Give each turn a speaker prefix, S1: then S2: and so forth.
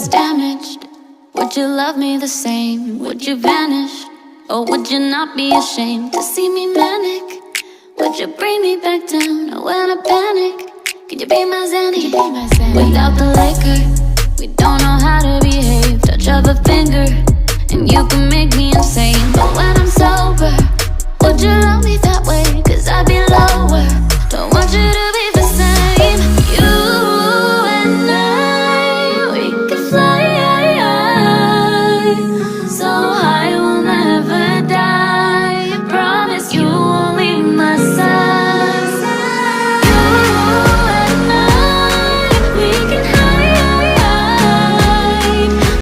S1: was damaged, would you love me the same? Would you vanish? Or would you not be ashamed to see me manic? Would you bring me back down when I panic? Could you be my Zanny? Without the liquor, we don't know how to behave.